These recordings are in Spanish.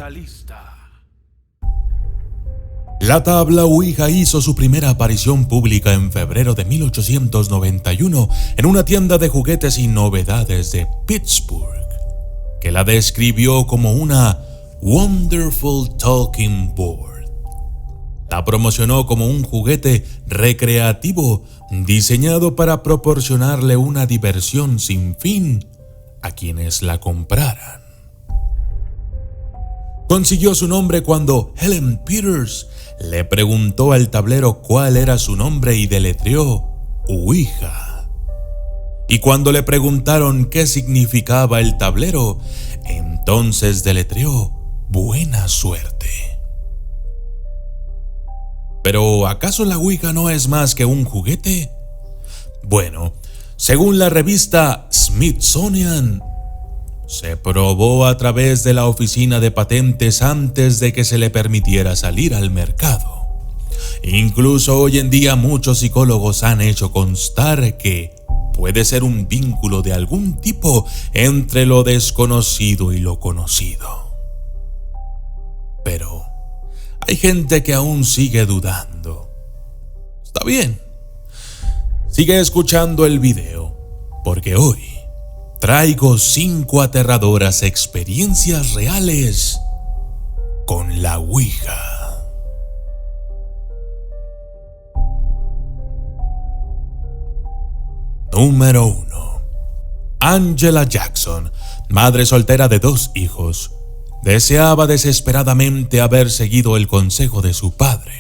Mentalista. La tabla Ouija hizo su primera aparición pública en febrero de 1891 en una tienda de juguetes y novedades de Pittsburgh, que la describió como una Wonderful Talking Board. La promocionó como un juguete recreativo diseñado para proporcionarle una diversión sin fin a quienes la compraran. Consiguió su nombre cuando Helen Peters le preguntó al tablero cuál era su nombre y deletreó Ouija. Y cuando le preguntaron qué significaba el tablero, entonces deletreó buena suerte. ¿Pero acaso la Ouija no es más que un juguete? Bueno, según la revista Smithsonian, se probó a través de la oficina de patentes antes de que se le permitiera salir al mercado. Incluso hoy en día muchos psicólogos han hecho constar que puede ser un vínculo de algún tipo entre lo desconocido y lo conocido. Pero hay gente que aún sigue dudando. Está bien. Sigue escuchando el video, porque hoy traigo 5 aterradoras experiencias reales con la Ouija. Número 1. Angela Jackson, madre soltera de 2 hijos, deseaba desesperadamente haber seguido el consejo de su padre.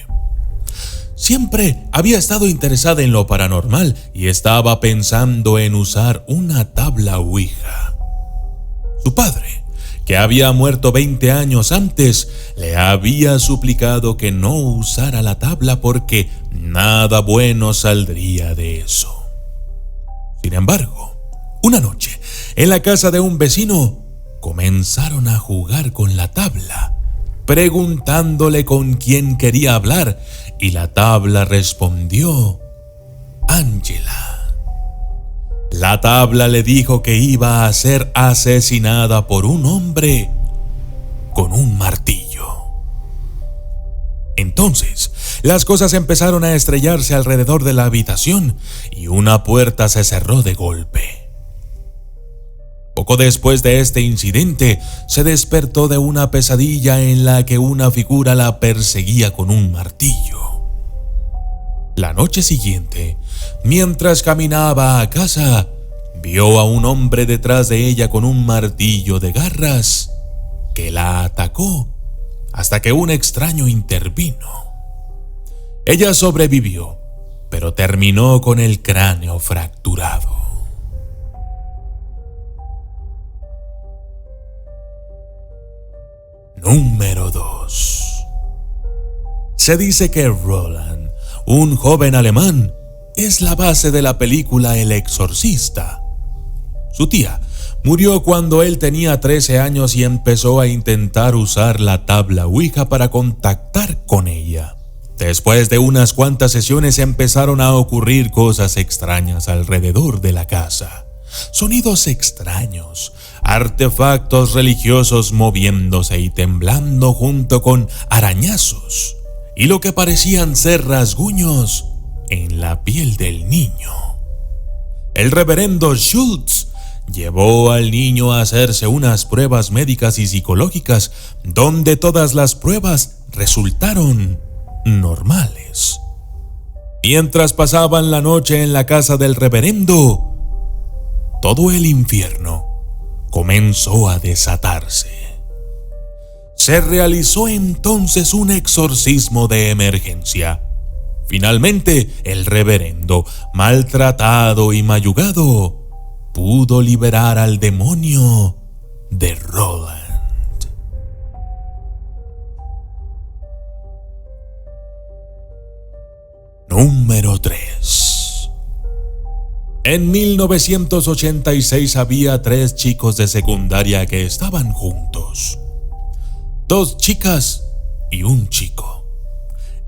Siempre había estado interesada en lo paranormal y estaba pensando en usar una tabla Ouija. Su padre, que había muerto 20 años antes, le había suplicado que no usara la tabla porque nada bueno saldría de eso. Sin embargo, una noche, en la casa de un vecino, comenzaron a jugar con la tabla, preguntándole con quién quería hablar, y la tabla respondió: Angela. La tabla le dijo que iba a ser asesinada por un hombre con un martillo. Entonces, las cosas empezaron a estrellarse alrededor de la habitación y una puerta se cerró de golpe. Poco después de este incidente, se despertó de una pesadilla en la que una figura la perseguía con un martillo. La noche siguiente, mientras caminaba a casa, vio a un hombre detrás de ella con un martillo de garras que la atacó hasta que un extraño intervino. Ella sobrevivió, pero terminó con el cráneo fracturado. Número 2. Se dice que Roland, un joven alemán, es la base de la película El Exorcista. Su tía murió cuando él tenía 13 años y empezó a intentar usar la tabla Ouija para contactar con ella. Después de unas cuantas sesiones empezaron a ocurrir cosas extrañas alrededor de la casa. Sonidos extraños, artefactos religiosos moviéndose y temblando junto con arañazos y lo que parecían ser rasguños en la piel del niño. El reverendo Schultz llevó al niño a hacerse unas pruebas médicas y psicológicas, donde todas las pruebas resultaron normales. Mientras pasaban la noche en la casa del reverendo, todo el infierno comenzó a desatarse. Se realizó entonces un exorcismo de emergencia. Finalmente, el reverendo, maltratado y mayugado, pudo liberar al demonio de Roland. Número 3. En 1986 había 3 chicos de secundaria que estaban juntos. 2 chicas y un chico.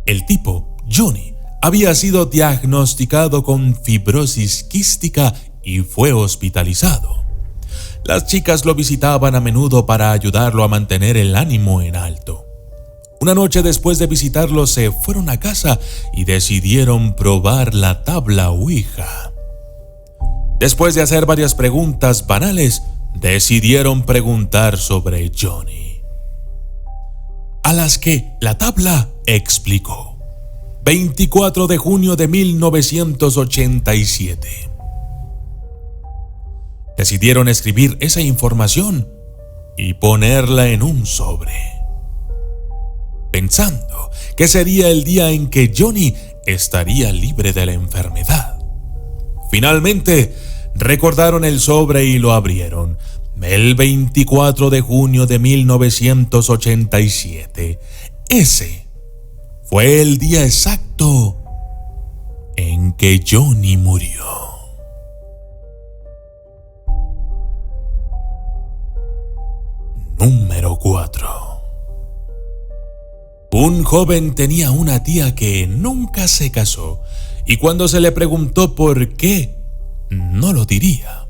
El tipo, Johnny, había sido diagnosticado con fibrosis quística y fue hospitalizado. Las chicas lo visitaban a menudo para ayudarlo a mantener el ánimo en alto. Una noche después de visitarlo se fueron a casa y decidieron probar la tabla Ouija. Después de hacer varias preguntas banales, decidieron preguntar sobre Johnny, a las que la tabla explicó: 24 de junio de 1987. Decidieron escribir esa información y ponerla en un sobre, pensando que sería el día en que Johnny estaría libre de la enfermedad. Finalmente, recordaron el sobre y lo abrieron el 24 de junio de 1987. Ese fue el día exacto en que Johnny murió. Número 4. Un joven tenía una tía que nunca se casó y cuando se le preguntó por qué, no lo diría.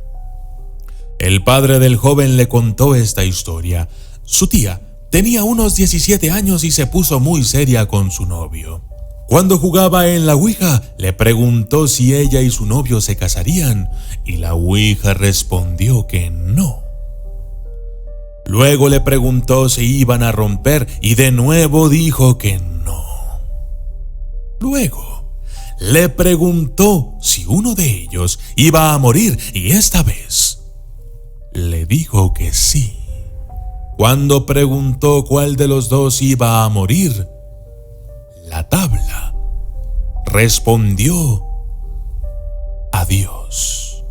El padre del joven le contó esta historia. Su tía tenía unos 17 años y se puso muy seria con su novio. Cuando jugaba en la Ouija, le preguntó si ella y su novio se casarían y la Ouija respondió que no. Luego le preguntó si iban a romper y de nuevo dijo que no. Luego le preguntó si uno de ellos iba a morir y esta vez le dijo que sí. Cuando preguntó cuál de los dos iba a morir, la tabla respondió: adiós.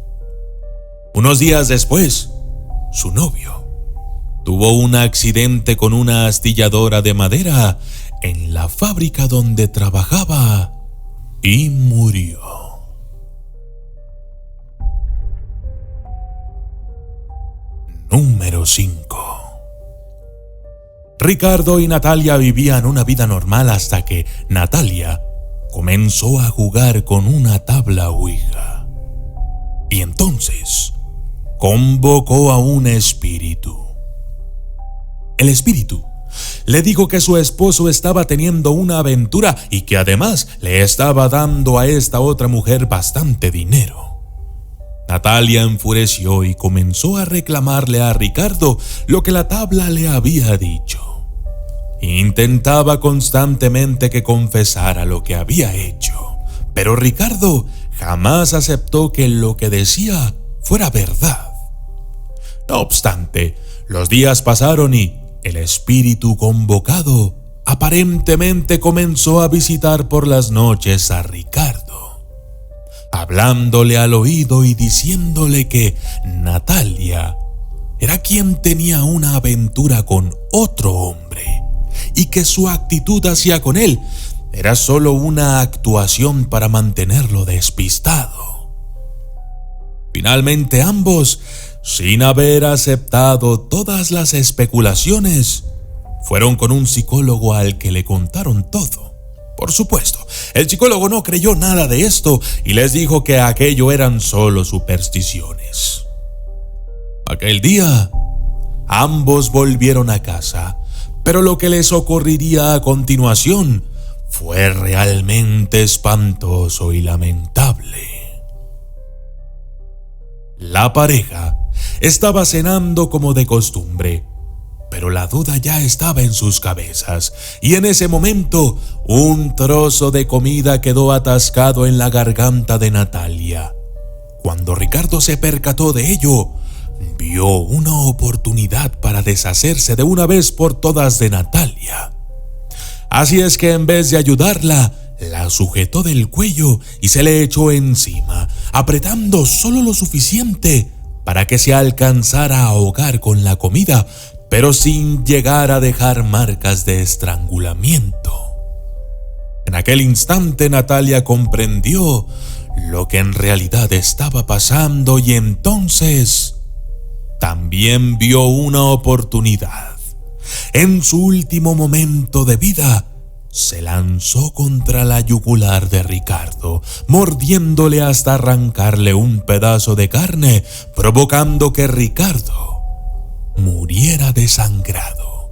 Unos días después, su novio tuvo un accidente con una astilladora de madera en la fábrica donde trabajaba y murió. Número 5. Ricardo y Natalia vivían una vida normal hasta que Natalia comenzó a jugar con una tabla Ouija. Y entonces convocó a un espíritu. El espíritu le dijo que su esposo estaba teniendo una aventura y que además le estaba dando a esta otra mujer bastante dinero. Natalia enfureció y comenzó a reclamarle a Ricardo lo que la tabla le había dicho. Intentaba constantemente que confesara lo que había hecho, pero Ricardo jamás aceptó que lo que decía fuera verdad. No obstante, los días pasaron y el espíritu convocado aparentemente comenzó a visitar por las noches a Ricardo, hablándole al oído y diciéndole que Natalia era quien tenía una aventura con otro hombre y que su actitud hacia con él era solo una actuación para mantenerlo despistado. Finalmente ambos, sin haber aceptado todas las especulaciones, fueron con un psicólogo al que le contaron todo. Por supuesto, el psicólogo no creyó nada de esto y les dijo que aquello eran solo supersticiones. Aquel día, ambos volvieron a casa, pero lo que les ocurriría a continuación fue realmente espantoso y lamentable. La pareja estaba cenando como de costumbre, pero la duda ya estaba en sus cabezas, y en ese momento un trozo de comida quedó atascado en la garganta de Natalia. Cuando Ricardo se percató de ello, vio una oportunidad para deshacerse de una vez por todas de Natalia. Así es que en vez de ayudarla, la sujetó del cuello y se le echó encima, apretando solo lo suficiente para que se alcanzara a ahogar con la comida, pero sin llegar a dejar marcas de estrangulamiento. En aquel instante Natalia comprendió lo que en realidad estaba pasando y entonces también vio una oportunidad. En su último momento de vida, se lanzó contra la yugular de Ricardo, mordiéndole hasta arrancarle un pedazo de carne, provocando que Ricardo muriera desangrado.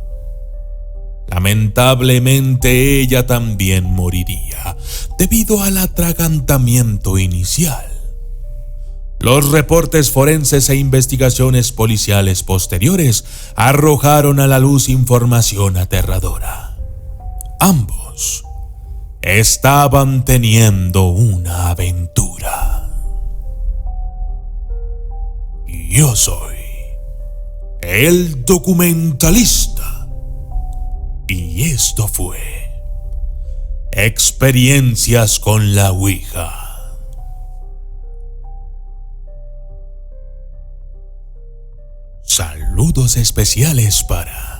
Lamentablemente ella también moriría debido al atragantamiento inicial. Los reportes forenses e investigaciones policiales posteriores arrojaron a la luz información aterradora. Ambos estaban teniendo una aventura. Yo soy el documentalista y esto fue Experiencias con la Ouija. Saludos especiales para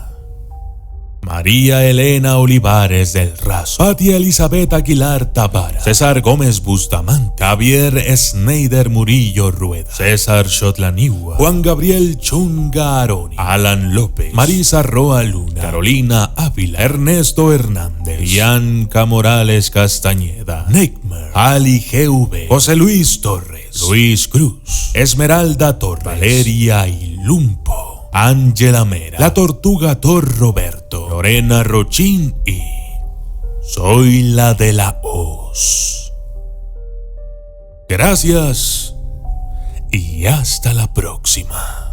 María Elena Olivares del Razo, Patia Elizabeth Aguilar Tabara, César Gómez Bustamante, Javier Schneider Murillo Rueda, César Xotlaniwa, Juan Gabriel Chunga Aroni, Alan López, Marisa Roa Luna, Carolina Ávila, Ernesto Hernández, Bianca Morales Castañeda, Neckmer, Ali GV, José Luis Torres, Luis Cruz, Esmeralda Torres, Valeria Ilumpo, Ángela Mera, La Tortuga Tor Roberto, Lorena Rochín y Soy la de la Hoz. Gracias y hasta la próxima.